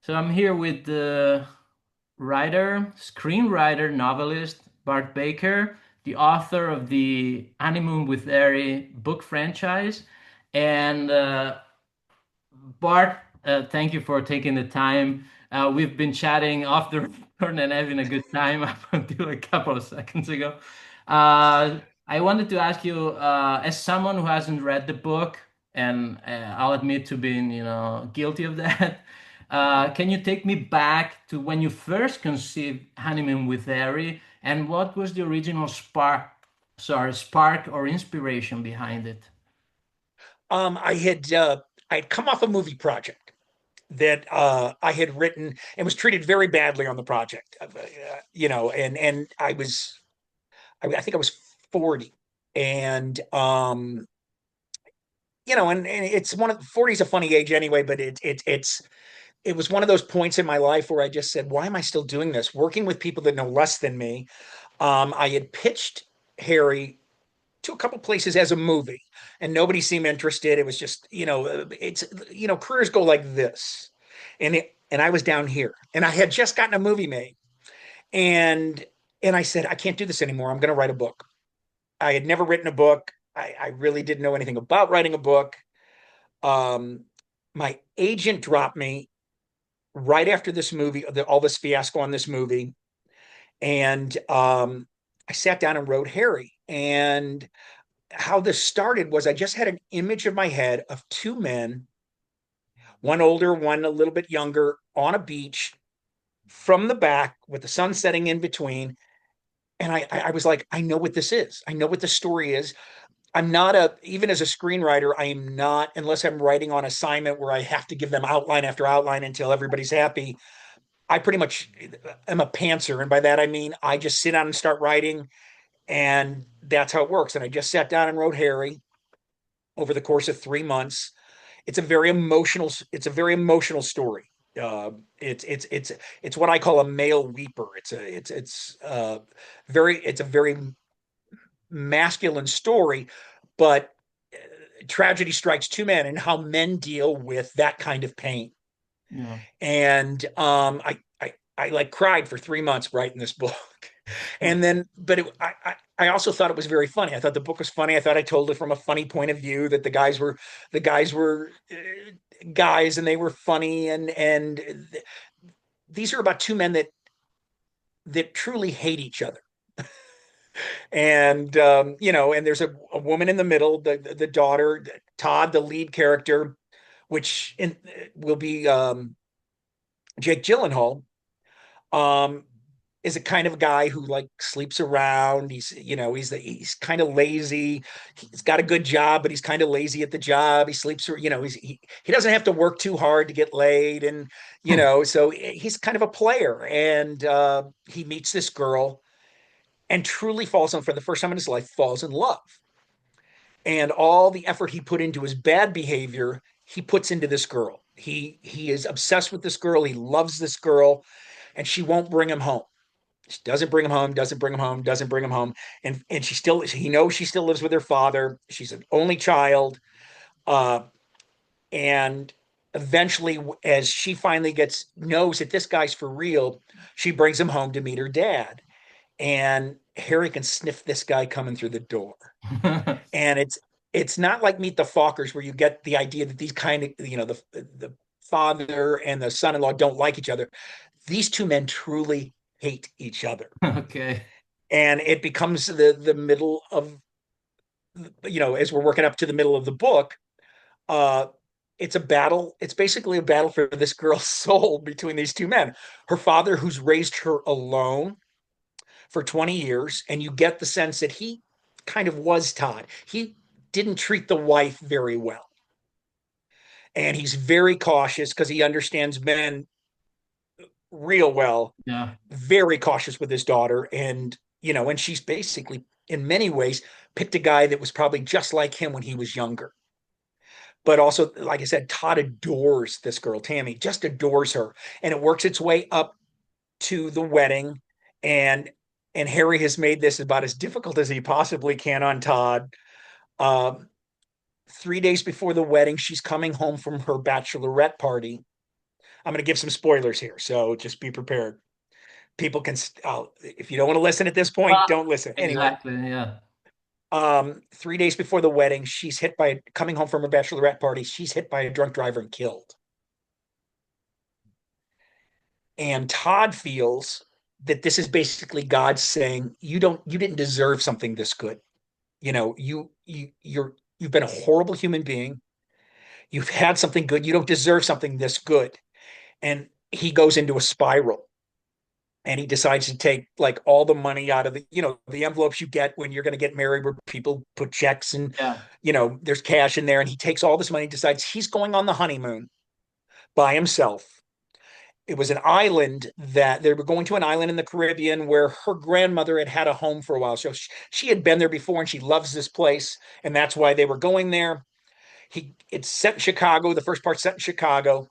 So I'm here with the writer, screenwriter, novelist Bart Baker, the author of the Honeymoon with Harry book franchise. And Bart, thank you for taking the time. We've been chatting off the record and having a good time up until a couple of seconds ago. I wanted to ask you, as someone who hasn't read the book, and I'll admit to being, guilty of that. Can you take me back to when you first conceived Honeymoon with Harry, and what was the original spark or inspiration behind it? I'd come off a movie project that I had written and was treated very badly on the project. And I think I was 40, and and it's one of 40 is a funny age anyway, but it was one of those points in my life where I just said, why am I still doing this? Working with people that know less than me. I had pitched Harry to a couple places as a movie, and nobody seemed interested. It was just, careers go like this, and I was down here, and I had just gotten a movie made, and and I said, I can't do this anymore. I'm going to write a book. I had never written a book. I really didn't know anything about writing a book. Um, my agent dropped me right after this movie, all this fiasco on this movie, and I sat down and wrote Harry. And how this started was I just had an image of my head of two men, one older, one a little bit younger, on a beach from the back with the sun setting in between. And I was like, I know what this is. I know what the story is. I'm not even as a screenwriter, I am not, unless I'm writing on assignment where I have to give them outline after outline until everybody's happy. I pretty much am a pantser. And by that, I mean, I just sit down and start writing, and that's how it works. And I just sat down and wrote Harry over the course of 3 months. It's a very emotional story. It's what I call a male weeper. It's a very masculine story, but tragedy strikes two men and how men deal with that kind of pain. Yeah. And I like cried for 3 months writing this book. And then, but I also thought it was very funny. I thought the book was funny. I thought I told it from a funny point of view, that the guys were guys, and they were funny, and these are about two men that truly hate each other. And and there's a woman in the middle, the daughter, Todd, the lead character, which will be Jake Gyllenhaal. Um, is a kind of guy who like sleeps around. He's kind of lazy. He's got a good job, but he's kind of lazy at the job. He sleeps, he doesn't have to work too hard to get laid, and so he's kind of a player. And he meets this girl and truly falls on, for the first time in his life, falls in love. And all the effort he put into his bad behavior, he puts into this girl. He is obsessed with this girl. He loves this girl, and she won't bring him home. She doesn't bring him home, doesn't bring him home, doesn't bring him home. And he knows she still lives with her father. She's an only child. Uh, and eventually, as she finally knows that this guy's for real, she brings him home to meet her dad. And Harry can sniff this guy coming through the door. And it's not like Meet the Fockers, where you get the idea that these kind of, the father and the son-in-law don't like each other. These two men truly hate each other. Okay. And it becomes the middle of, as we're working up to the middle of the book, uh it's a battle. It's basically a battle for this girl's soul between these two men. Her father, who's raised her alone for 20 years, and you get the sense that he kind of was Todd. He didn't treat the wife very well, and he's very cautious because he understands men real well. Yeah. Very cautious with his daughter, and she's basically, in many ways, picked a guy that was probably just like him when he was younger. But also, like I said, Todd adores this girl. Tammy just adores her, and it works its way up to the wedding. And and Harry has made this about as difficult as he possibly can on Todd. Um, 3 days before the wedding, she's coming home from her bachelorette party, I'm going to give some spoilers here, so just be prepared. People can, if you don't want to listen at this point, Well, don't listen. Anyway, exactly. Yeah. 3 days before the wedding, she's hit by coming home from her bachelorette party. She's hit by a drunk driver and killed. And Todd feels that this is basically God saying, you didn't deserve something this good. You've been a horrible human being. You've had something good. You don't deserve something this good. And he goes into a spiral, and he decides to take like all the money out of the envelopes you get when you're going to get married, where people put checks and Yeah. there's cash in there. And he takes all this money, decides he's going on the honeymoon by himself. It was an island that they were going to, an island in the Caribbean where her grandmother had had a home for a while. So she had been there before and she loves this place. And that's why they were going there. It's set in Chicago. The first part's set in Chicago.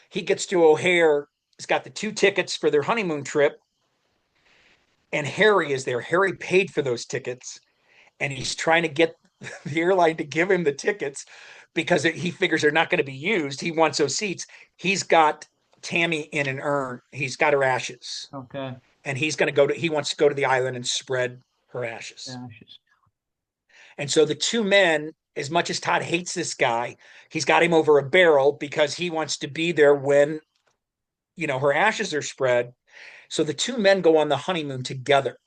He gets to O'Hare. He's got the 2 tickets for their honeymoon trip. And Harry is there. Harry paid for those tickets. And he's trying to get the airline to give him the tickets because he figures they're not going to be used. He wants those seats. He's got Tammy in an urn. He's got her ashes. Okay. And he wants to go to the island and spread her ashes. Yeah. And so the two men, as much as Todd hates this guy, he's got him over a barrel because he wants to be there when, her ashes are spread. So the two men go on the honeymoon together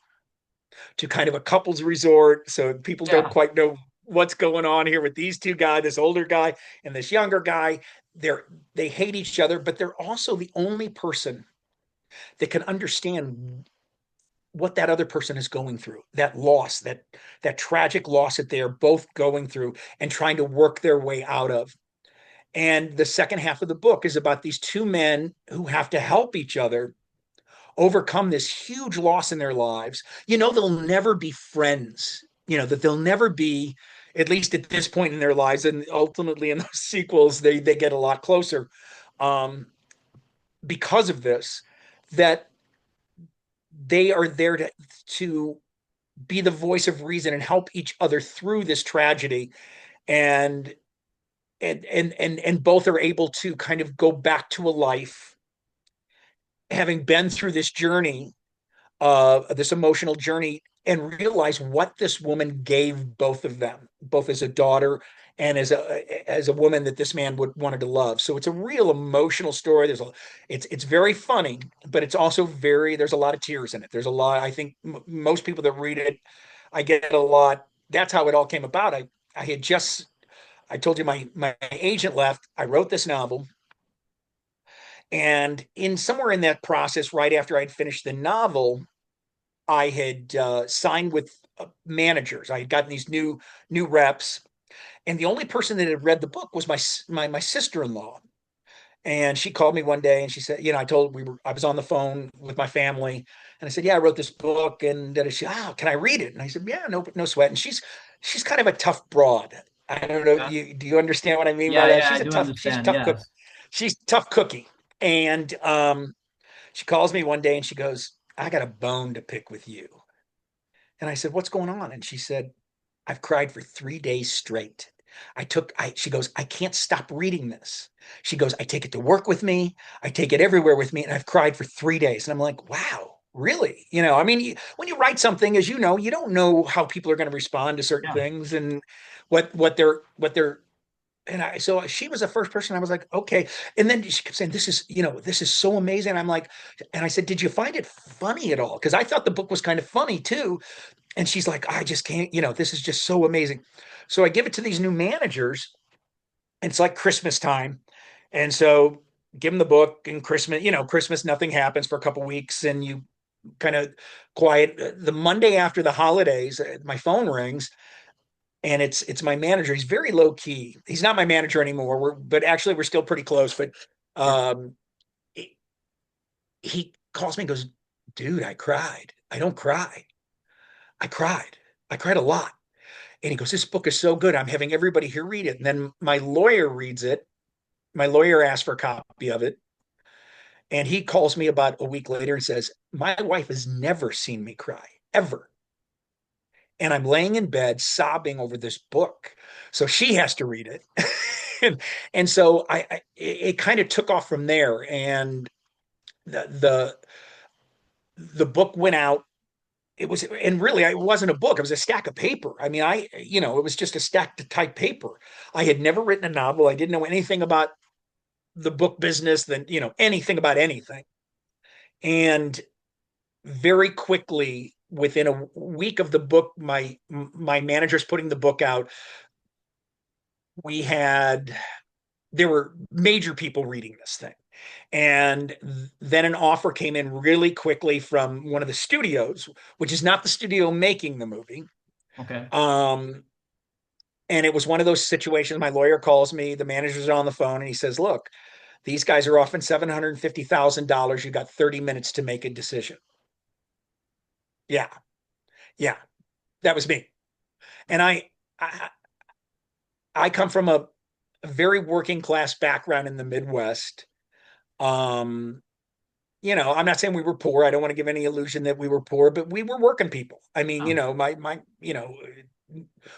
to kind of a couples resort. So people don't Yeah. quite know what's going on here with these two guys, this older guy and this younger guy. They hate each other, but they're also the only person that can understand what that other person is going through, that loss, that tragic loss that they are both going through and trying to work their way out of. And the second half of the book is about these two men who have to help each other overcome this huge loss in their lives. They'll never be friends, that they'll never be, at least at this point in their lives. And ultimately in those sequels, they get a lot closer um, because of this, that they are there to be the voice of reason and help each other through this tragedy. And both are able to kind of go back to a life having been through this journey, this emotional journey, and realize what this woman gave both of them, both as a daughter and as a woman that this man wanted to love. So it's a real emotional story. It's very funny, but it's also there's a lot of tears in it. There's a lot. I think most people that read it, I get a lot. That's how it all came about. I told you my agent left. I wrote this novel. And in somewhere in that process, right after I'd finished the novel, I had signed with managers. I had gotten these new reps, and the only person that had read the book was my sister-in-law. And she called me one day and she said, I was on the phone with my family, and I said, yeah, I wrote this book. And she, can I read it? And I said, yeah, no sweat. And she's kind of a tough broad. I don't know. Yeah. Do you understand what I mean by Yeah. that? Yeah. I do She's a understand. tough cook. Yes. She's a tough cookie. And she calls me one day and she goes, I got a bone to pick with you. And I said, what's going on? And she said, I've cried for 3 days straight. She goes, I can't stop reading this. She goes, I take it to work with me. I take it everywhere with me. And I've cried for 3 days. And I'm like, wow, really? I mean, when you write something, as you don't know how people are going to respond to certain Yeah. things and what they're, so she was the first person I was like, okay. And then she kept saying, this is so amazing. I'm like, and I said, did you find it funny at all? Because I thought the book was kind of funny too. And she's like, I just can't, this is just so amazing. So I give it to these new managers, and it's like Christmas time. And so give them the book, and Christmas, nothing happens for a couple of weeks, and you kind of quiet. The Monday after the holidays, my phone rings, and it's my manager. He's very low key. He's not my manager anymore. But actually we're still pretty close. But Sure. he, he calls me and goes, dude, I cried. I don't cry. I cried. I cried a lot. And he goes, this book is so good. I'm having everybody here read it. And then my lawyer reads it. My lawyer asked for a copy of it. And he calls me about a week later and says, my wife has never seen me cry, ever. And I'm laying in bed sobbing over this book. So she has to read it. And so it kind of took off from there. And the the book went out. It was, and really, it wasn't a book. It was a stack of paper. I mean, it was just a stack of type paper. I had never written a novel. I didn't know anything about the book business, than, anything about anything. And very quickly, within a week of the book, my manager's putting the book out. We had There were major people reading this thing. And then an offer came in really quickly from one of the studios, which is not the studio making the movie. Okay. Um, and it was one of those situations. My lawyer calls me, the manager's on the phone, and he says, "Look, these guys are offering $750,000. You got 30 minutes to make a decision." Yeah, yeah, that was me. And I, I come from a very working class background in the Midwest. Um, I'm not saying we were poor. I don't want to give any illusion that we were poor, but we were working people. I mean, Oh,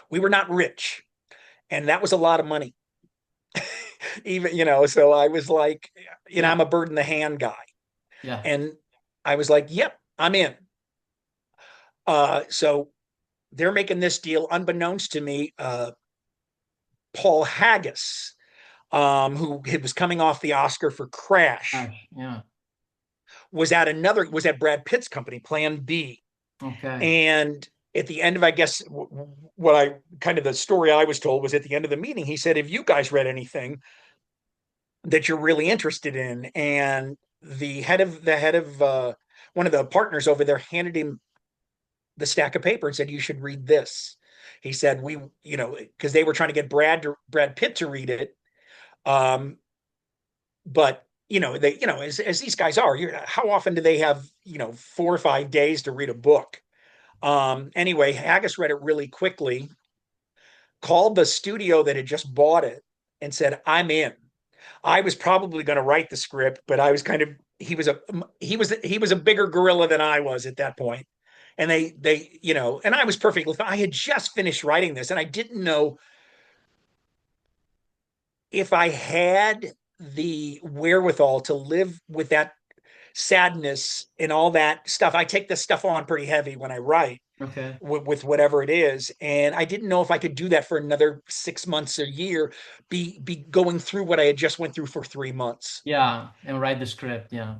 we were not rich, and that was a lot of money. Even, so I was like, yeah. I'm a bird in the hand guy. Yeah. And I was like, yep, I'm in. So they're making this deal unbeknownst to me. Paul Haggis, who was coming off the Oscar for Crash, Gosh. Yeah. was at Brad Pitt's company, Plan B. Okay. And at the end of, I guess, what I kind of the story I was told was at the end of the meeting, he said, "Have you guys read anything that you're really interested in?" And the head of one of the partners over there handed him the stack of paper and said, "You should read this." He said, because they were trying to get Brad Pitt to read it. Um, but as these guys are, how often do they have, 4 or 5 days to read a book? Anyway, Haggis read it really quickly, called the studio that had just bought it, and said, "I'm in." I was probably going to write the script, but I was kind of he was a bigger gorilla than I was at that point. And and I was perfectly fine. I had just finished writing this, and I didn't know if I had the wherewithal to live with that sadness and all that stuff. I take this stuff on pretty heavy when I write Okay. with whatever it is, and I didn't know if I could do that for another 6 months, a year, be going through what I had just went through for 3 months. Yeah. And write the script. Yeah.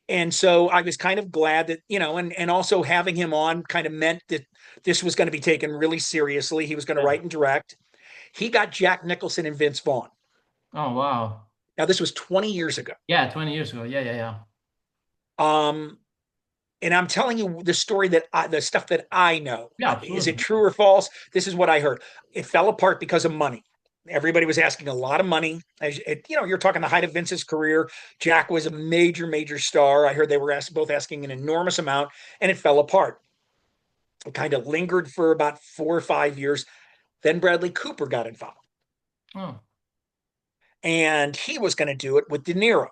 And so I was kind of glad that, and also having him on kind of meant that this was going to be taken really seriously. He was going to Yeah. write and direct. He got Jack Nicholson and Vince Vaughn. Oh, wow. Now, this was 20 years ago. Yeah. 20 years ago. Yeah. Yeah. Yeah. Um, and I'm telling you the stuff that I know. Yeah. Is it Absolutely. true or false? This is what I heard. It fell apart because of money. Everybody was asking a lot of money. You're talking the height of Vince's career. Jack was a major, major star. I heard they were both asking an enormous amount, and it fell apart. It kind of lingered for about 4 or 5 years. Then Bradley Cooper got involved, Oh. and he was going to do it with De Niro.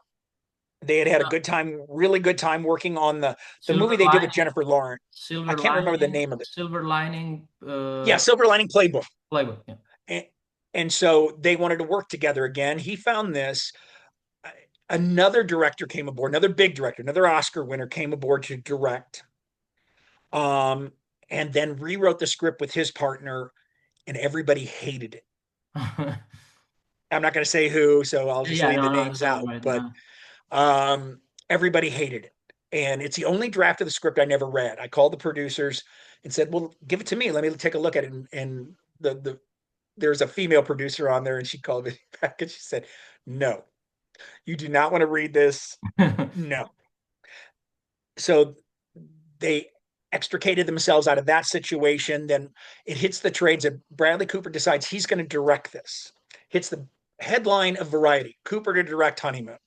They had a Yeah. good time, really good time working on the Silver movie they did with lining. Jennifer Lawrence. I Silver can't remember the lining. name of it. Silver lining. Yeah, Silver Lining Playbook. Playbook. Yeah. And, and so they wanted to work together again. He found this. Another director came aboard, another big director, another Oscar winner came aboard to direct, um, and then rewrote the script with his partner, and everybody hated it. I'm not going to say who, so I'll just Yeah. leave the No. No. names Don't out. worry. But No. everybody hated it. And it's the only draft of the script I never read. I called the producers and said, "Well, give it to me. Let me take a look at it." And there's a female producer on there, and she called me back and she said, "No, you do not want to read this. No." So they extricated themselves out of that situation. Then it hits the trades that Bradley Cooper decides he's going to direct this. Hits the headline of Variety: Cooper to direct Honeymoon.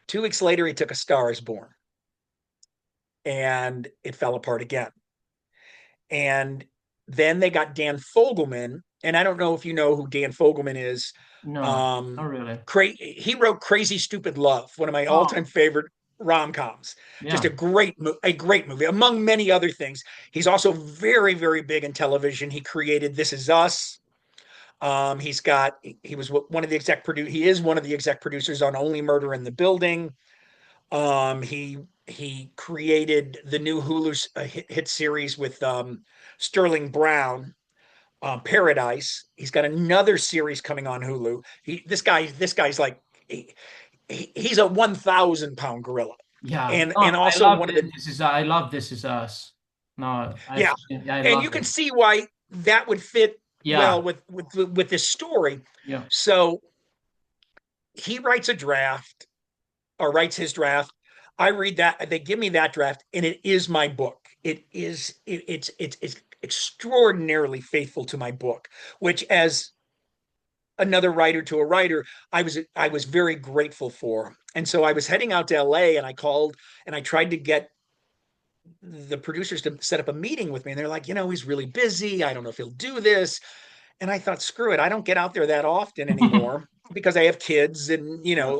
2 weeks later, he took A Star Is Born, and it fell apart again. And then they got Dan Fogelman, and I don't know if you know who Dan Fogelman is. No. Not really. He wrote Crazy Stupid Love, one of my all-time Oh. favorite rom-coms. Just Yeah. a great movie, among many other things. He's also very, very big in television. He created This Is Us. He was one of the he is one of the exec producers on Only Murder in the Building. He created the new Hulu hit series with Sterling Brown, Paradise. He's got another series coming on Hulu. This guy's like he's a 1,000 pound gorilla, Yeah. and No, I also love one of the I love This Is Us. No, I've yeah, seen, yeah, I and love you can it. see why that would fit Yeah. well with this story. Yeah. So he writes a draft or writes his draft. I read that. They give me that draft, and it is my book. It's extraordinarily faithful to my book, which as another writer to a writer, I was very grateful for. And so I was heading out to LA, and I called and I tried to get the producers to set up a meeting with me. And they're like, he's really busy. I don't know if he'll do this. And I thought, screw it. I don't get out there that often anymore because I have kids and, Yeah.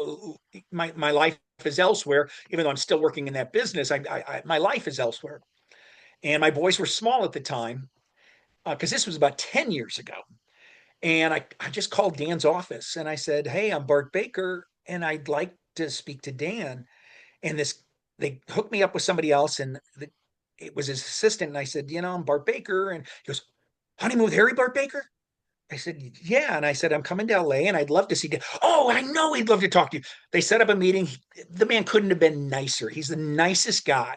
my life is elsewhere. Even though I'm still working in that business, my life is elsewhere. And my boys were small at the time because this was about 10 years ago. And I just called Dan's office and I said, hey, I'm Bart Baker and I'd like to speak to Dan. And they hooked me up with somebody else and it was his assistant. And I said, I'm Bart Baker. And he goes, Honeymoon with Harry, Bart Baker? I said, yeah. And I said, I'm coming to LA and I'd love to see Dan. Oh, I know he'd love to talk to you. They set up a meeting. The man couldn't have been nicer. He's the nicest guy,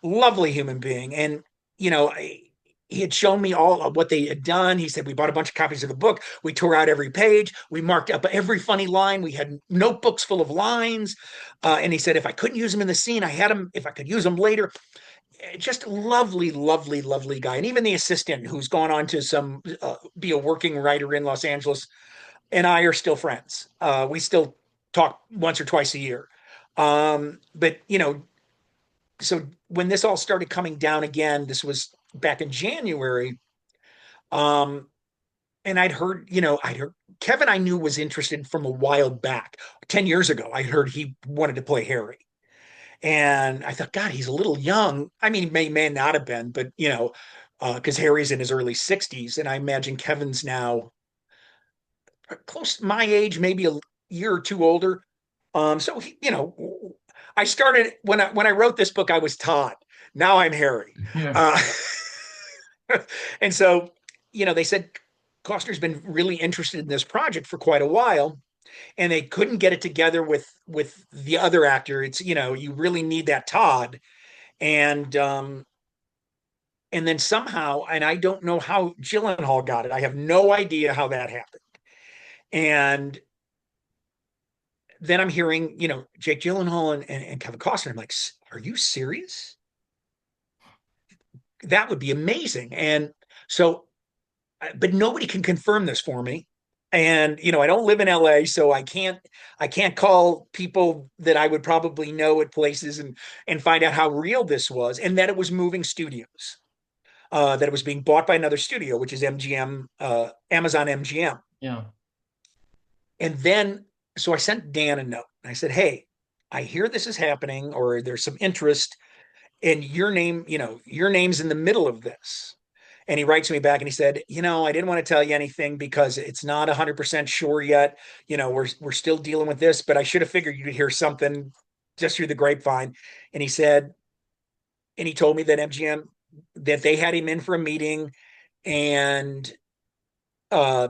lovely human being. And, you know, I, he had shown me all of what they had done. He said, we bought a bunch of copies of the book. We tore out every page. We marked up every funny line. We had notebooks full of lines. And he said, if I couldn't use them in the scene, I had them if I could use them later. Just lovely, lovely, lovely guy. And even the assistant who's gone on to be a working writer in Los Angeles and I are still friends. We still talk once or twice a year. But, so when this all started coming down again, this was back in January. Um, and I'd heard Kevin, I knew was interested from a while back. 10 years ago, I heard he wanted to play Harry. And I thought, God, he's a little young. I mean, he may not have been, but because Harry's in his early 60s, and I imagine Kevin's now close to my age, maybe a year or two older. So I started when I wrote this book, I was Todd. Now I'm Harry. Yeah. Uh, and so, they said Costner's been really interested in this project for quite a while, and they couldn't get it together with the other actor. It's you really need that Todd, and and then somehow, and I don't know how Gyllenhaal got it. I have no idea how that happened. And then I'm hearing, Jake Gyllenhaal and Kevin Costner. I'm like, are you serious? That would be amazing. And so, but nobody can confirm this for me. And I don't live in LA, so I can't call people that I would probably know at places and find out how real this was, and that it was moving studios, that it was being bought by another studio, which is MGM, Amazon MGM. Yeah. And then, so I sent Dan a note. I said, hey, I hear this is happening, or there's some interest, and your name's in the middle of this. And he writes me back and he said, I didn't want to tell you anything because it's not 100% sure yet. We're still dealing with this, but I should have figured you'd hear something just through the grapevine. And he said, and he told me that MGM, that they had him in for a meeting, and uh,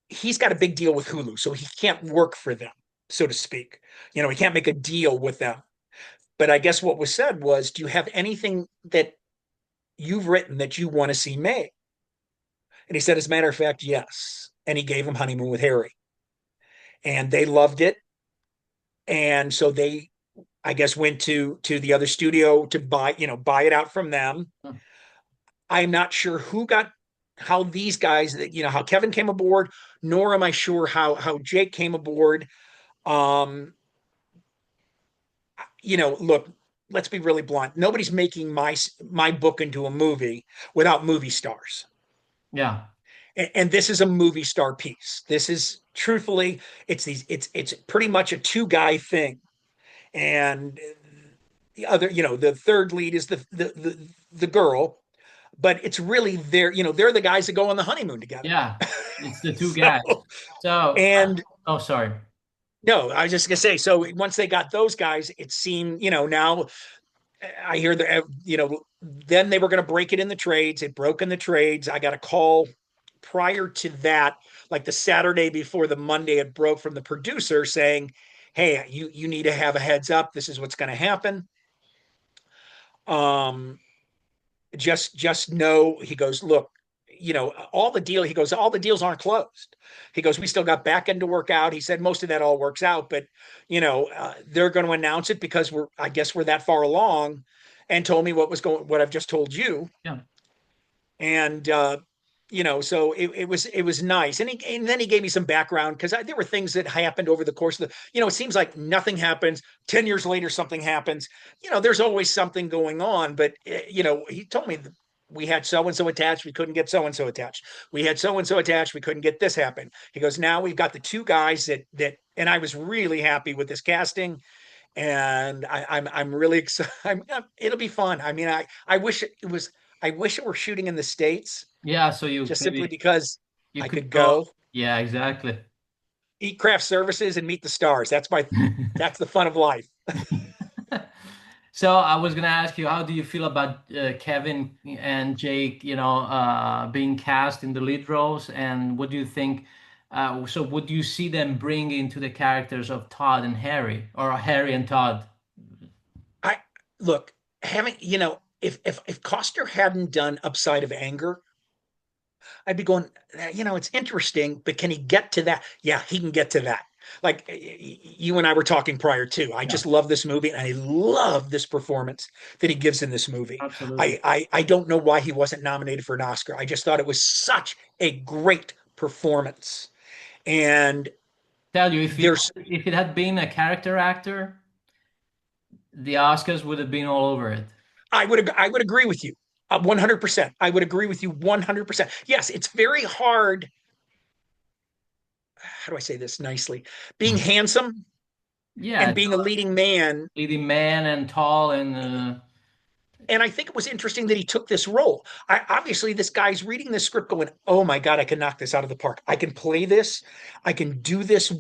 he's got a big deal with Hulu, so he can't work for them, so to speak. He can't make a deal with them. But I guess what was said was, do you have anything that you've written that you want to see made? And he said, as a matter of fact, yes. And he gave him Honeymoon with Harry. And they loved it. And so they, I guess, went to the other studio to buy it out from them. Huh. I'm not sure how these guys, how Kevin came aboard, nor am I sure how Jake came aboard. Um, Look, let's be really blunt. Nobody's making my book into a movie without movie stars. Yeah. And this is a movie star piece. This is truthfully, it's pretty much a two-guy thing. And the other, the third lead is the girl. but it's really they're the guys that go on the honeymoon together. Yeah, it's the two So, guys. So, and oh, sorry. no, I was just gonna say, so once they got those guys, it seemed, now I hear that, then they were going to break it in the trades. It broke in the trades. I got a call prior to that, like the Saturday before the Monday it broke, from the producer saying, "Hey, you need to have a heads up. This is what's going to happen. Um, just know." He goes, "Look, all the deal." He goes, "All the deals aren't closed." He goes, "We still got back end to work out." He said, "Most of that all works out, but they're going to announce it because I guess we're that far along," and told me what I've just told you. Yeah. And so it was nice. And then he gave me some background, because there were things that happened over the course of it seems like nothing happens. 10 years later something happens. There's always something going on. But he told me that we had so and so attached, we couldn't get so and so attached. We had so and so attached, we couldn't get this happen. He goes, "Now we've got the two guys that," and I was really happy with this casting. And I'm really excited. It'll be fun. I mean, I wish it were shooting in the States, Yeah, so you just simply maybe because you I could could go. go Yeah, exactly. eat craft services and meet the stars. That's the fun of life. So I was gonna ask you, how do you feel about Kevin and Jake, being cast in the lead roles, and what do you think? So would you see them bring into the characters of Todd and Harry, or Harry and Todd? I Look, having if Costner hadn't done Upside of Anger, I'd be going, it's interesting, but can he get to that? Yeah, he can get to that. Like you and I were talking prior too. I Yeah, just love this movie, and I love this performance that he gives in this movie. absolutely. I don't know why he wasn't nominated for an Oscar. I just thought it was such a great performance. And Tell you, there's if it had been a character actor, the Oscars would have been all over it. I would agree with you 100%. I would agree with you 100%. Yes, it's very hard. How do I say this nicely? Being handsome Yeah, and being a leading man. leading man and tall and And I think it was interesting that he took this role. Obviously, this guy's reading this script going, "Oh my God, I can knock this out of the park. I can play this. I can do this.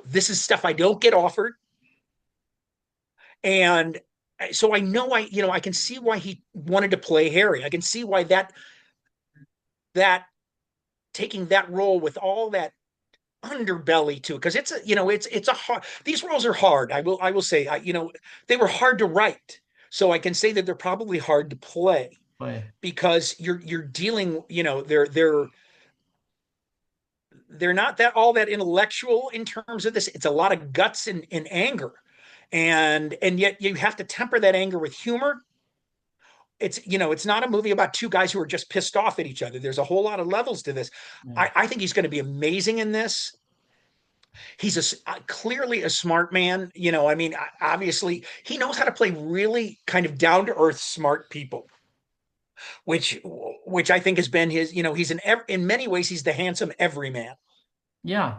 This is stuff I don't get offered." And so I know I can see why he wanted to play Harry. I can see why that taking that role with all that underbelly to it, because it's a hard, these roles are hard. I will say, they were hard to write. So I can say that they're probably hard to play, boy, because you're dealing, they're not that all that intellectual in terms of this. It's a lot of guts and anger. And yet you have to temper that anger with humor. It's not a movie about two guys who are just pissed off at each other. There's a whole lot of levels to this. yeah. I think he's going to be amazing in this. He's clearly a smart man. I mean, obviously, he knows how to play really kind of down to earth, smart people, which I think has been his. He's in many ways he's the handsome everyman. Yeah.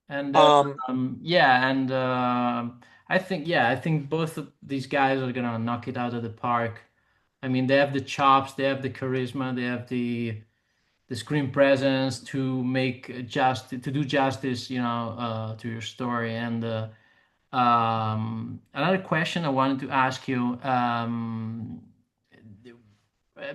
And Um, yeah, and I think both of these guys are gonna knock it out of the park. I mean, they have the chops, they have the charisma, they have the screen presence to make to do justice, to your story. And another question I wanted to ask you,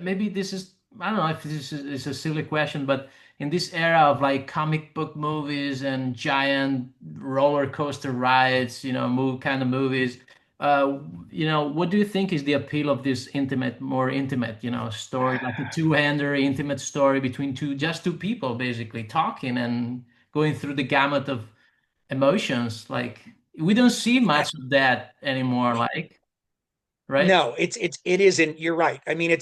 maybe this is, I don't know if this is a silly question, but in this era of like comic book movies and giant roller coaster rides, kind of movies, uh, what do you think is the appeal of this more intimate, story, like a two-hander intimate story between just two people, basically talking and going through the gamut of emotions? Like we don't see I, much of that anymore, like, right? no, it isn't. You're right. I mean,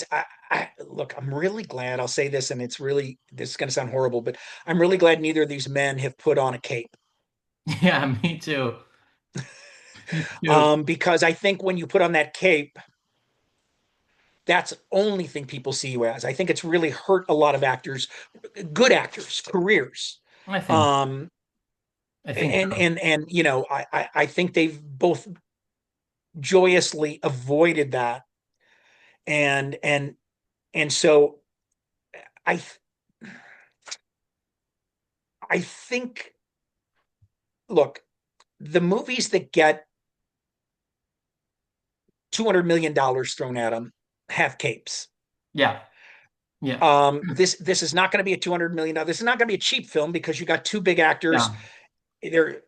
look, I'm really glad. I'll say this, and this is going to sound horrible, but I'm really glad neither of these men have put on a cape. Yeah, me too. Me too. Because I think when you put on that cape, that's the only thing people see you as. I think it's really hurt a lot of actors, good actors, careers. I think Um, I think and I think they've both joyously avoided that, and And so I I think, look, the movies that get $200 million thrown at them have capes. Yeah. Yeah. This is not going to be a $200 million. This is not going to be a cheap film because you got two big actors. Yeah. There,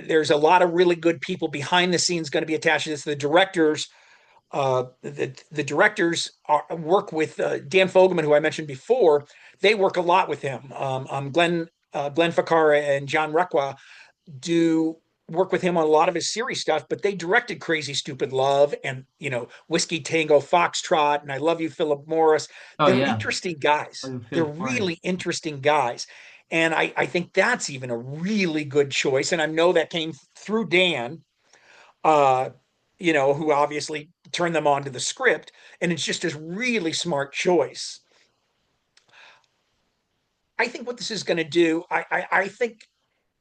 there's a lot of really good people behind the scenes going to be attached to this. The directors work with Dan Fogelman, who I mentioned before. They work a lot with him. Glenn Ficarra and John Requa do work with him on a lot of his series stuff, but they directed Crazy Stupid Love and, Whiskey Tango Foxtrot and I Love You, Philip Morris. Oh They're yeah. interesting guys. They're Philip Morris. really interesting guys. And I think that's even a really good choice. And I know that came through Dan, uh, who obviously turned them on to the script. And it's just a really smart choice. I think what this is going to do, I think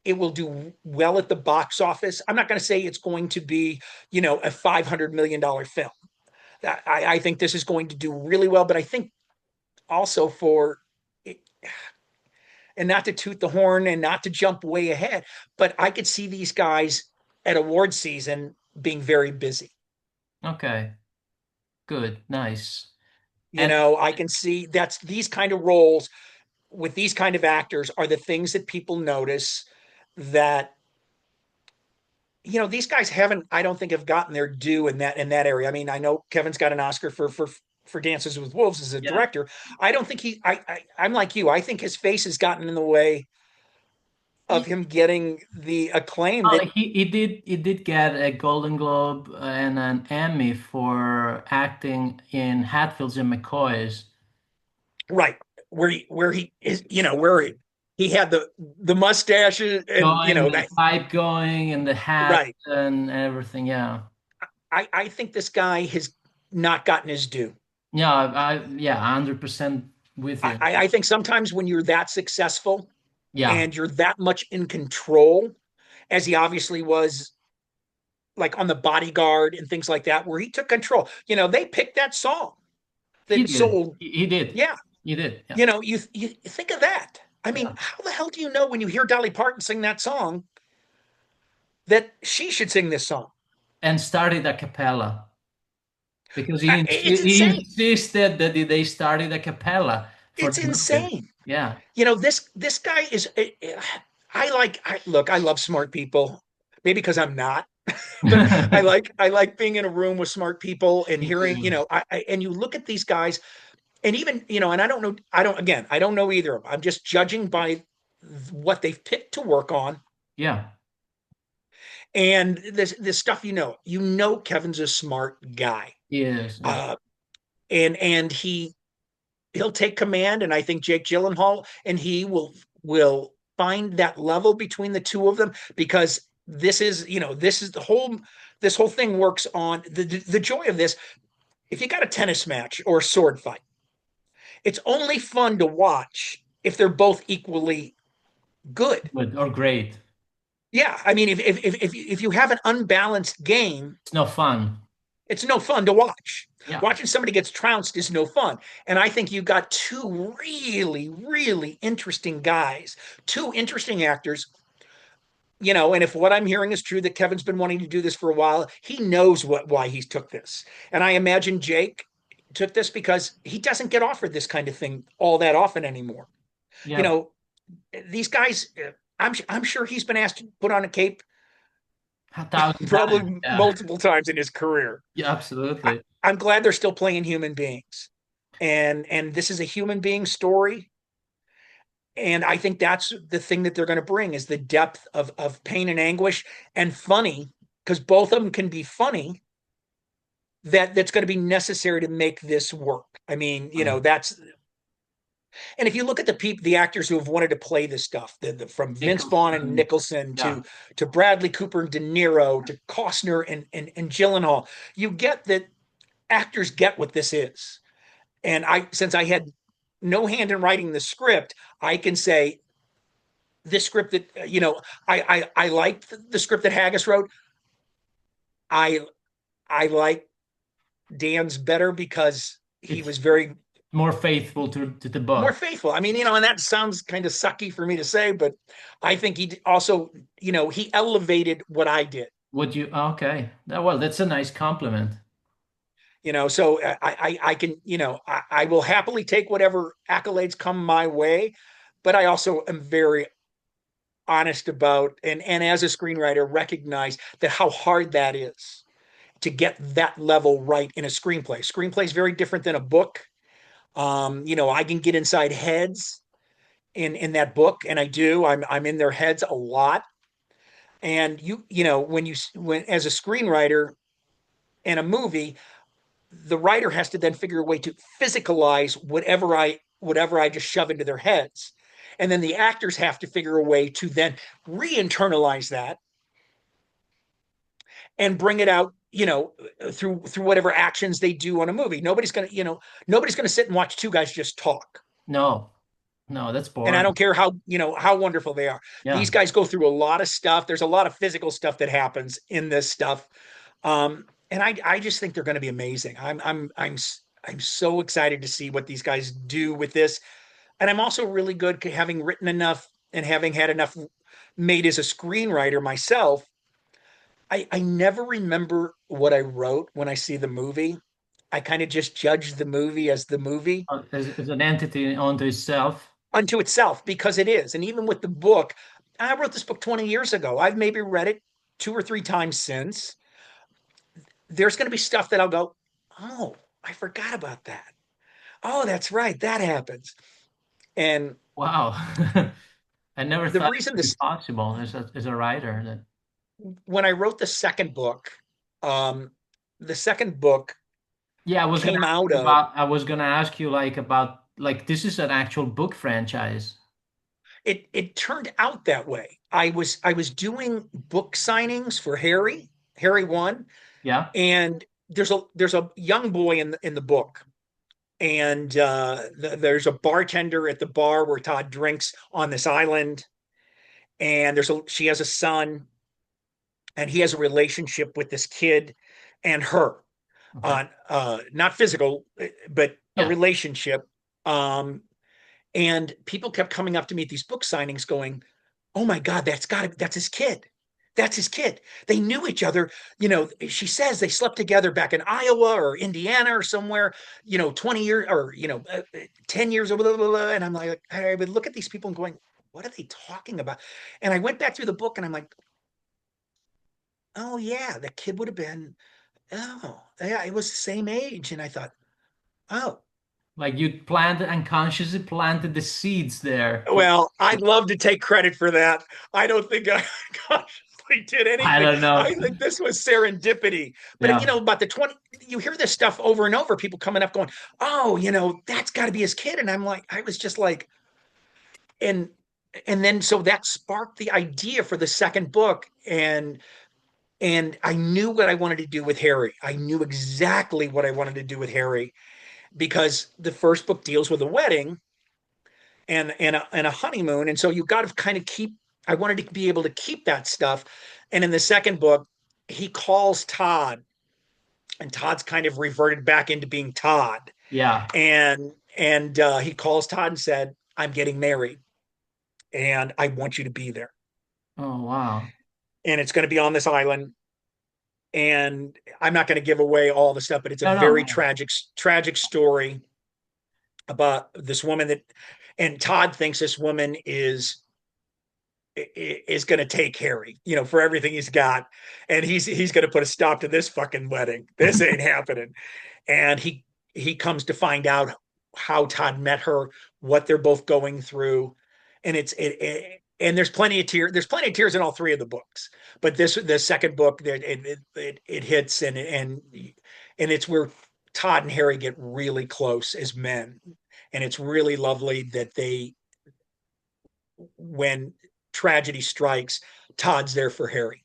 it will do well at the box office. I'm not going to say it's going to be, a $500 million film. I think this is going to do really well, but I think also and not to toot the horn and not to jump way ahead, but I could see these guys at award season being very busy. Okay. Good. Nice. And I can see that's these kind of roles with these kind of actors are the things that people notice that these guys haven't, I don't think, have gotten their due in that area. I mean, I know Kevin's got an Oscar for Dances with Wolves as a yeah, director. I don't think I'm like you. I think his face has gotten in the way of he, him getting the acclaim oh, that he did get a Golden Globe and an Emmy for acting in Hatfields and McCoys. right where he is, where he had the mustache and Going, the that pipe going, and the hat right. and everything. Yeah. I think this guy has not gotten his due. Yeah. Yeah, 100% with you. I think sometimes when you're that successful Yeah. and you're that much in control, as he obviously was, like on The Bodyguard and things like that, where he took control. They picked that song He that did. sold. He did. Yeah, He did. Yeah. you think of that. I mean, Yeah. how the hell do you know when you hear Dolly Parton sing that song that she should sing this song? And started a cappella because he It's he insane. insisted that they started a cappella for It's the movie. insane. Yeah. This guy is. Look. I love smart people. Maybe because I'm not, but I like being in a room with smart people and Me hearing. too. And you look at these guys, and even and I don't know. I don't know either of them. I'm just judging by what they've picked to work on Yeah. and this stuff. Kevin's a smart guy, He is. Yeah. uh, and he'll take command, and I think Jake Gyllenhaal and he will find that level between the two of them because this is this whole thing works on the joy of this. If you got a tennis match or a sword fight, it's only fun to watch if they're both equally good. Good or great. Yeah, I mean, if you have an unbalanced game, It's no fun. it's no fun to watch. Yeah. Watching somebody gets trounced is no fun. And I think you got two really, really interesting guys, two interesting actors. And if what I'm hearing is true that Kevin's been wanting to do this for a while, he knows why he took this. And I imagine Jake took this because he doesn't get offered this kind of thing all that often anymore. You Yeah. know, these guys, I'm sure he's been asked to put on a cape 1,000 times. probably Yeah. multiple times in his career. Yeah. Absolutely. I'm glad they're still playing human beings. And this is a human being story. And I think that's the thing that they're going to bring is the depth of pain and anguish and funny, because both of them can be funny, that's going to be necessary to make this work. I mean, that's and if you look at the actors who have wanted to play this stuff, from Vince Vaughn and Nicholson. Nicholson Yeah. to Bradley Cooper and De Niro to Costner and Gyllenhaal, you get that actors get what this is. And since I had no hand in writing the script, I can say this script that I liked the script that Haggis wrote. I I like Dan's better because he It's was very More faithful to the more book. faithful. I mean, and that sounds kind of sucky for me to say, but I think he also, he elevated what I did. Would you? Okay. Well, that's a nice compliment. So I can, I will happily take whatever accolades come my way, but I also am very honest about, and as a screenwriter recognize that how hard that is to get that level right in a screenplay. Screenplay is very different than a book. I can get inside heads in that book, and I do. I'm in their heads a lot. And when as a screenwriter in a movie, the writer has to then figure a way to physicalize whatever I just shove into their heads. And then the actors have to figure a way to then re-internalize that and bring it out, through whatever actions they do on a movie. Nobody's gonna sit and watch two guys just talk. No, no, that's And I boring. don't care how wonderful they are. These Yeah. guys go through a lot of stuff. There's a lot of physical stuff that happens in this stuff. And I just think they're going to be amazing. I'm so excited to see what these guys do with this. And I'm also really good having written enough and having had enough made as a screenwriter myself. I never remember what I wrote when I see the movie. I kind of just judge the movie as the movie As an entity unto itself. unto itself because it is. And even with the book, I wrote this book 20 years ago. I've maybe read it two or three times since. There's going to be stuff that I'll go, oh, I forgot about that. Oh, that's right. That happens. And Wow. I never the thought it reason could be this, possible as a writer. That when I wrote um, the second book yeah, came out of, I was gonna ask you like about like this is an actual book franchise. it turned out that way. I was doing book signings for Harry one, Yeah. and there's a young boy in the book, and there's a bartender at the bar where Todd drinks on this island, and she has a son, and he has a relationship with this kid and her Okay. on not physical, but a Yeah. relationship. Um, and people kept coming up to me at these book signings going, "Oh my God, that's his kid. That's his kid. They knew each other. She says they slept together back in Iowa or Indiana or somewhere, 20 years or, 10 years, blah, blah, blah. And I'm like, I would look at these people and going, what are they talking about? And I went back through the book and I'm like, oh yeah, the kid would have been, oh yeah, it was the same age. And I thought, oh, Like you planted unconsciously planted the seeds there for well, I'd love to take credit for that. I don't think I consciously did I anything. don't know. I think this was serendipity. But Yeah. about the 20, you hear this stuff over and over, people coming up going, oh, that's got to be his kid. And I was just like, and then so that sparked the idea for the second book. And I knew what I wanted to do with Harry. I knew exactly what I wanted to do with Harry because the first book deals with a wedding and a honeymoon. And so you got to kind of keep, I wanted to be able to keep that stuff. And in the second book, he calls Todd, and Todd's kind of reverted back into being Todd. Yeah. And he calls Todd and said, I'm getting married and I want you to be there. Oh wow. And it's going to be on this island. And I'm not going to give away all the stuff, but it's a No, very no. tragic story about this woman and Todd thinks this woman is going to take Harry, for everything he's got, and he's going to put a stop to this fucking wedding. This ain't happening. And he comes to find out how Todd met her, what they're both going through, and and there's plenty of tears. There's plenty of tears in all three of the books, but the second book, it hits, and it's where Todd and Harry get really close as men, and it's really lovely that when tragedy strikes, Todd's there for Harry.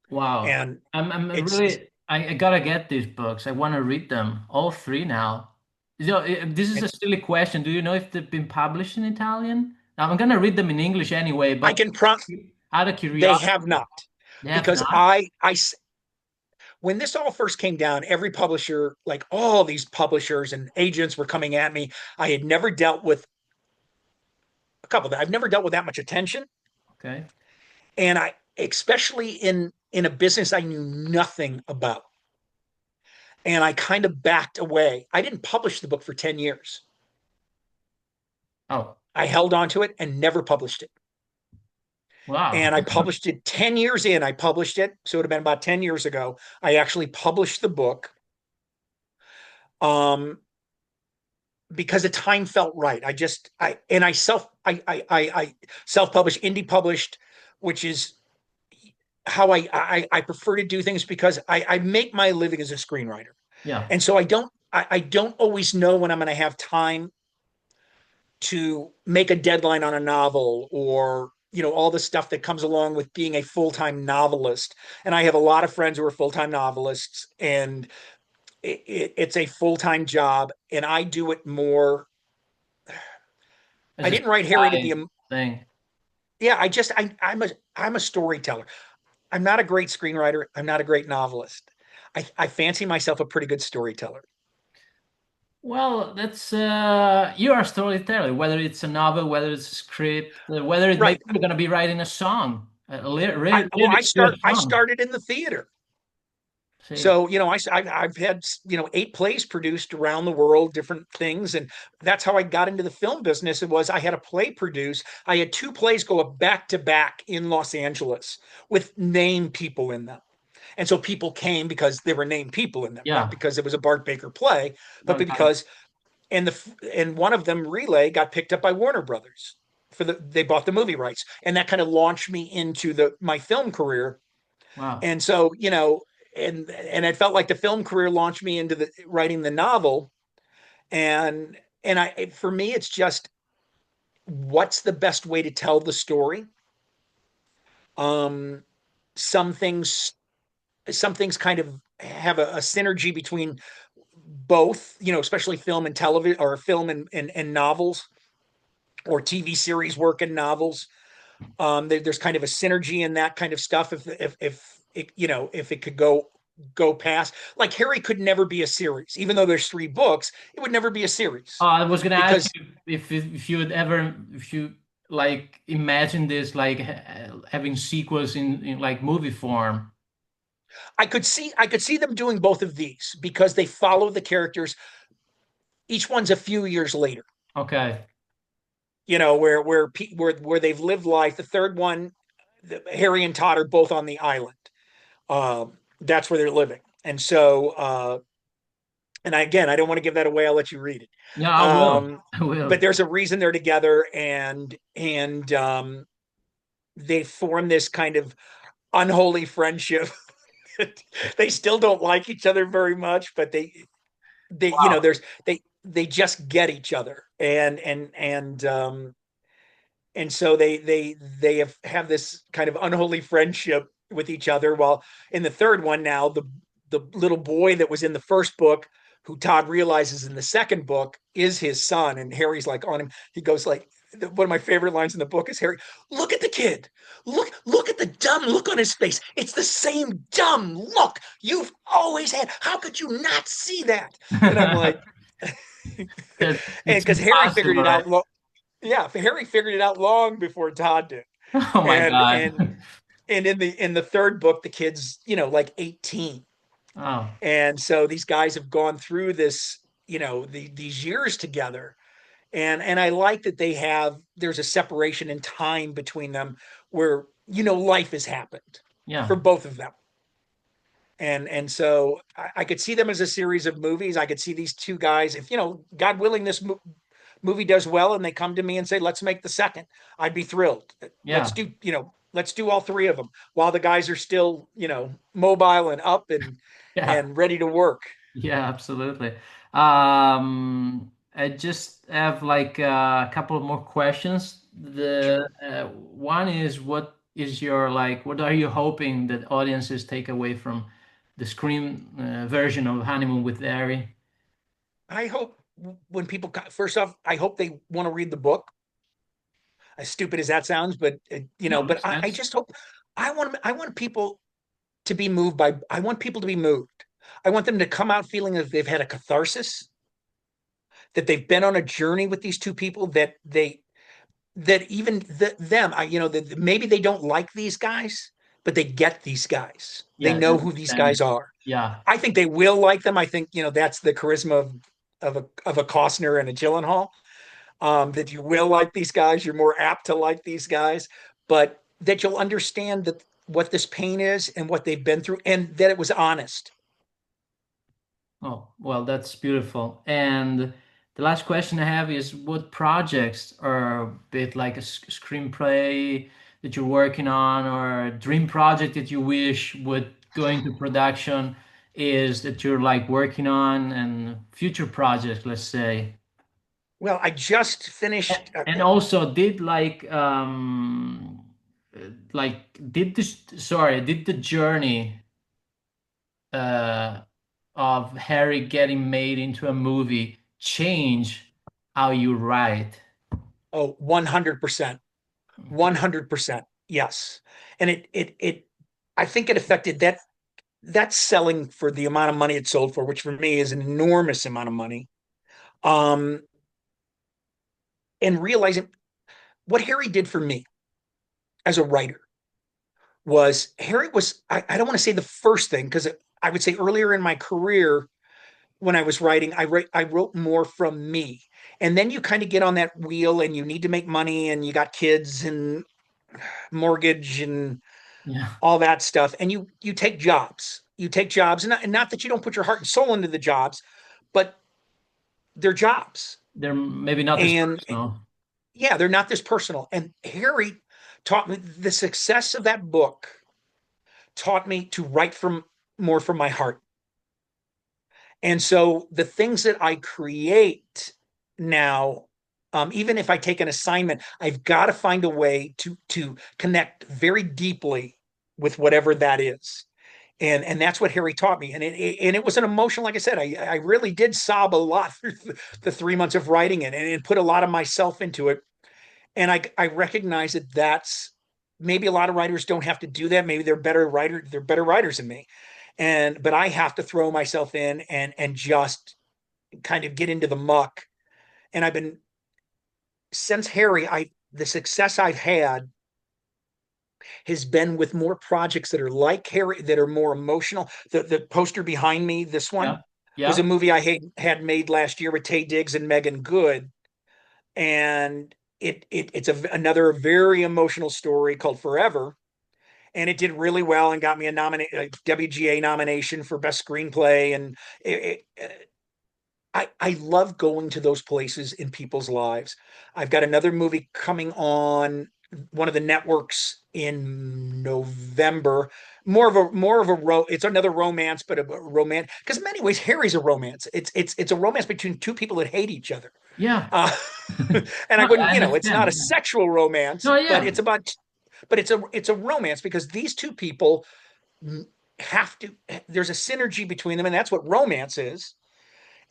Wow. And I'm it's really I gotta get these books. I want to read them, all three now. This is a silly question. Do you know if they've been published in Italian? Now, I'm gonna read them in English anyway, I but can prompt out of they have curiosity, not they have because not. I when this all first came down, every publisher, like all these publishers and agents were coming at me. I had never dealt with a couple that I've never dealt with that much attention. Okay. And I, especially in a business I knew nothing about. And I kind of backed away. I didn't publish the book for 10 years. Oh, I held on to it and never published it. wow. And I published it 10 years in. I published it. So it would have been about 10 years ago. I actually published the book um, because the time felt right. I self-published, indie published, which is how I prefer to do things because I make my living as a screenwriter. Yeah. And so I don't always know when I'm going to have time to make a deadline on a novel or all the stuff that comes along with being a full-time novelist. And I have a lot of friends who are full-time novelists, and it's a full-time job, and I do it more. It's I a didn't write Harry to be side a thing. yeah. I'm a storyteller. I'm not a great screenwriter. I'm not a great novelist. I fancy myself a pretty good storyteller. Well, that's you are a storyteller, whether it's a novel, whether it's a script, whether it maybe Right. you're gonna be writing a song, a really, Well, really good I song. started in the theater. See, So, I've had, 8 plays produced around the world, different things. And that's how I got into the film business. It was I had a play produced. I had 2 plays go up back to back in Los Angeles with named people in them. And so people came because there were named people in them, not yeah, because it was a Bart Baker play, but okay, because, and one of them, Relay, got picked up by Warner Brothers they bought the movie rights. And that kind of launched me into my film career. wow, And so, and it felt like the film career launched me into the writing the novel. And for me, it's just what's the best way to tell the story. Um, some things, some things kind of have a synergy between both, especially film and television, or film and novels, or TV series work and novels. There's kind of a synergy in that kind of stuff. If it, if it could go past, like Harry could never be a series, even though there's 3 books, it would never be a series I was gonna ask because you if you would ever if you like imagine this like having sequels in like movie form. I could see them doing both of these because they follow the characters. Each one's a few years later, Okay, where they've lived life. The third one, Harry and Todd are both on the island. That's where they're living, and so and again, I don't want to give that away. I'll let you read it. yeah, I will. Um, I but will. there's a reason they're together, and they form this kind of unholy friendship. They still don't like each other very much, but Wow. they just get each other, and so they have this kind of unholy friendship with each other. While in the third one now, the little boy that was in the first book, who Todd realizes in the second book is his son, and Harry's like on him. He goes like, one of my favorite lines in the book is, Harry, look at the kid. Look at the dumb look on his face. It's the same dumb look you've always had. How could you not see that? And I'm like, Because and it's because Harry figured impossible, it right? out. Yeah, Harry figured it out long before Todd did. Oh my And God. and and in the third book, the kid's like 18, Oh, and so these guys have gone through this, these years together, and I like that there's a separation in time between them, where life has happened for yeah. both of them. And so I could see them as a series of movies. I could see these 2 guys, if God willing, this movie does well and they come to me and say, let's make the second, I'd be thrilled. Yeah. Let's do all 3 of them while the guys are still, mobile and up Yeah. and ready to work. Yeah, absolutely. I just have like a couple of more questions. Sure. The one is, what is your like, what are you hoping that audiences take away from the screen version of Honeymoon with Harry? I hope, when people, first off, I hope they want to read the book, as stupid as that sounds, but No, but makes I sense. just hope, I want people to be moved by, I want people to be moved. I want them to come out feeling that they've had a catharsis, that they've been on a journey with these two people, that even them, that maybe they don't like these guys, but they get these guys. They Yeah, they know who these understand. guys are. Yeah. I think they will like them. I think, that's the charisma of a Costner and a Gyllenhaal. That you will like these guys. You're more apt to like these guys, but that you'll understand that what this pain is and what they've been through, and that it was honest. Oh, well, that's beautiful. And the last question I have is what projects are a bit like a screenplay that you're working on or a dream project that you wish would go into production is that you're like working on and future projects, let's say. Well, I just finished. And also did like did this sorry, did the journey uh of Harry getting made into a movie change how you write? Oh, 100%. Okay. 100%. Yes. And I think it affected that selling for the amount of money it sold for, which for me is an enormous amount of money. Um, and realizing what Harry did for me as a writer was Harry was, I don't want to say the first thing, because I would say earlier in my career, when I was writing, I wrote more from me. And then you kind of get on that wheel and you need to make money and you got kids and mortgage and Yeah, all that stuff. And you take jobs. You take jobs, and not that you don't put your heart and soul into the jobs, but they're jobs. they're maybe not this And personal. yeah, they're not this personal. And Harry taught me the success of that book taught me to write from more from my heart. And so the things that I create now, even if I take an assignment, I've got to find a way to connect very deeply with whatever that is. And that's what Harry taught me. And it was an emotion, like I said, I really did sob a lot through the 3 months of writing it, and it put a lot of myself into it. And I recognize that that's maybe a lot of writers don't have to do that. Maybe they're better writers than me. But I have to throw myself in and just kind of get into the muck. And I've been since Harry, I the success I've had has been with more projects that are like Harry, that are more emotional. The poster behind me, this Yeah. one, was a Yeah. movie I had made last year with Taye Diggs and Megan Good, and it's another very emotional story called Forever, and it did really well and got me a WGA nomination for best screenplay. And I love going to those places in people's lives. I've got another movie coming on one of the networks in November. It's another romance, but a romance, because in many ways Harry's a romance. It's a romance between two people that hate each other. Yeah. Uh, and I No, wouldn't, I it's not understand. a Yeah. sexual romance, No, but yeah. it's a romance because these two people have to, there's a synergy between them, and that's what romance is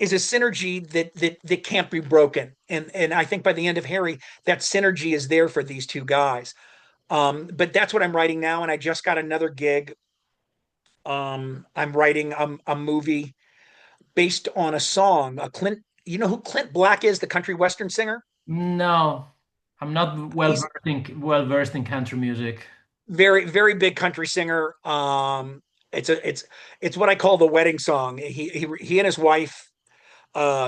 a synergy that can't be broken. And I think by the end of Harry, that synergy is there for these two guys. But that's what I'm writing now, and I just got another gig. I'm writing a movie based on a song. A Clint, you know who Clint Black is, the country western singer? No, I'm not He's well versed in country music. very, very big country singer. It's what I call the wedding song. He and his wife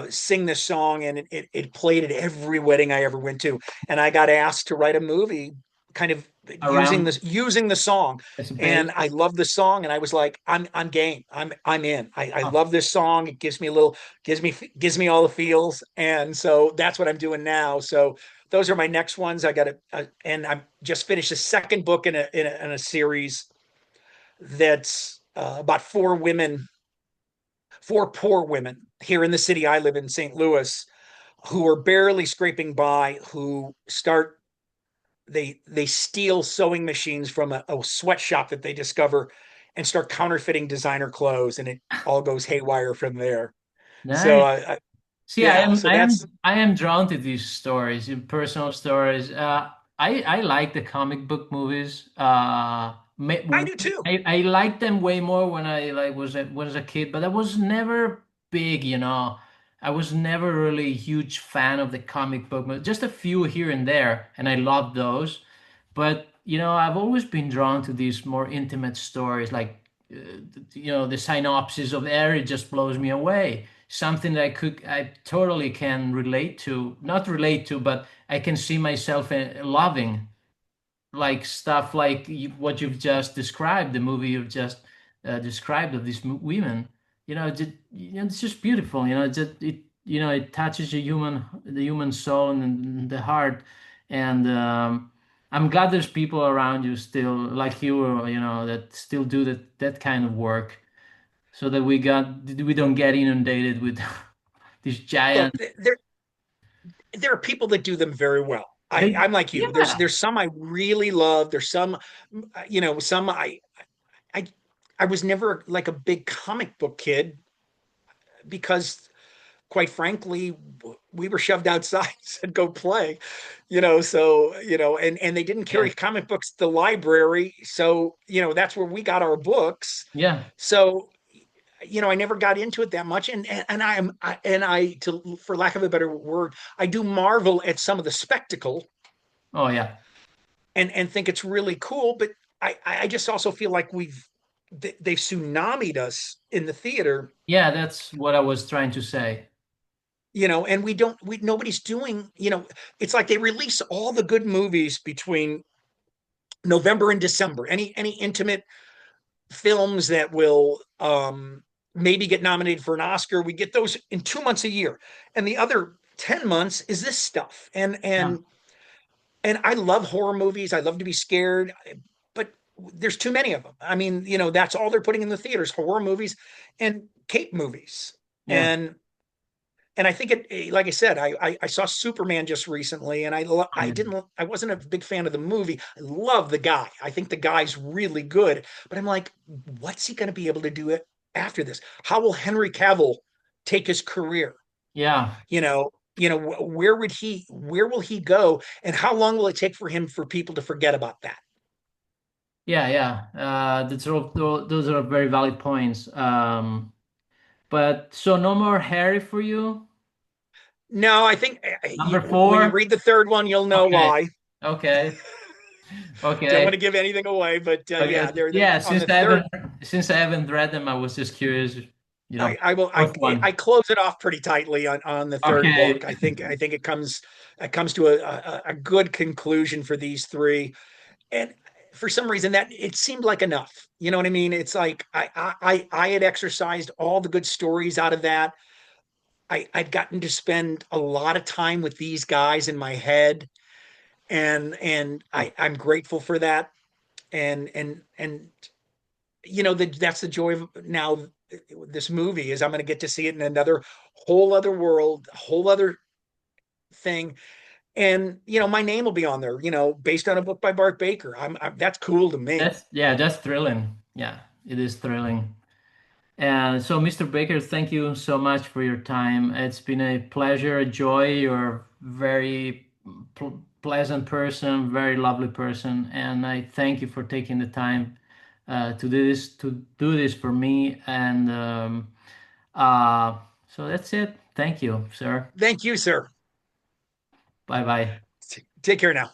sing this song, and it played at every wedding I ever went to. And I got asked to write a movie kind of Around using the song. as a And base. I love the song, and I was like, I'm game. I'm in. I Oh, love this song. It gives me all the feels. And so that's what I'm doing now. So those are my next ones. And I'm just finished a second book in a series that's about four poor women here in the city I live in, St. Louis, who are barely scraping by, who start they steal sewing machines from a sweatshop that they discover and start counterfeiting designer clothes, and it all goes haywire from there. So nice. See, yeah, so that's I am drawn to these stories, in personal stories. I like the comic book movies. I do too. I liked them way more when I like was a kid, but I was never big, you know. I was never really a huge fan of the comic book, just a few here and there, and I loved those. But you know, I've always been drawn to these more intimate stories, like you know, the synopsis of Air. It just blows me away. Something that I totally can relate to, not relate to, but I can see myself loving like stuff like what you've just described, the movie you've just described of these women. You know, it's just beautiful. You know, you know, it touches the human soul and the heart. And I'm glad there's people around you still like you know, that still do that kind of work, so that we don't get inundated with these giant. Look, there are people that do them very well. I'm like you. Yeah, There's some I really love. There's some, some I I was never like a big comic book kid because, quite frankly, we were shoved outside and said go play, So and they didn't yeah, carry comic books at the library, so that's where we got our books. yeah. So I never got into it that much, and I to for lack of a better word, I do marvel at some of the spectacle Oh yeah. and think it's really cool. But I just also feel like they've tsunamied us in the theater, Yeah, that's what I was trying to say. and nobody's doing, it's like they release all the good movies between November and December. Any intimate films that will maybe get nominated for an Oscar, we get those in 2 months a year, and the other 10 months is this stuff. And Yeah. and and I love horror movies. I love to be scared, but there's too many of them. I mean, that's all they're putting in the theaters: horror movies and cape movies. Yeah. And I think like I said, I saw Superman just recently, and I Yeah. didn't I wasn't a big fan of the movie. I love the guy. I think the guy's really good, but I'm like, what's he going to be able to do it after this? How will Henry Cavill take his career? Yeah. Where will he go, and how long will it take for people to forget about that? Yeah. Yeah. Those are very valid points. But so no more Harry for you? No, I think Number when you four? read the third one, you'll know Okay. why. Okay. Don't want to Okay. give anything away, but yeah, Okay. they're Yeah, on the third. since I haven't read them, I was just curious, you know, I will fourth one. I close it off pretty tightly on the third Okay. book. I think it comes to a good conclusion for these three, and for some reason that it seemed like enough. You know what I mean? It's like I had exercised all the good stories out of that. I'd gotten to spend a lot of time with these guys in my head, and I'm grateful for that. And that's the joy of now this movie is I'm going to get to see it in another whole other world, whole other thing. And my name will be on there, based on a book by Bart Baker. That's cool to me. That's thrilling. Yeah, it is thrilling. And so, Mr. Baker, thank you so much for your time. It's been a pleasure, a joy. You're a very pleasant person, very lovely person, and I thank you for taking the time to do this for me. And so that's it. Thank you, sir. Thank you, sir. Bye bye. Take care now.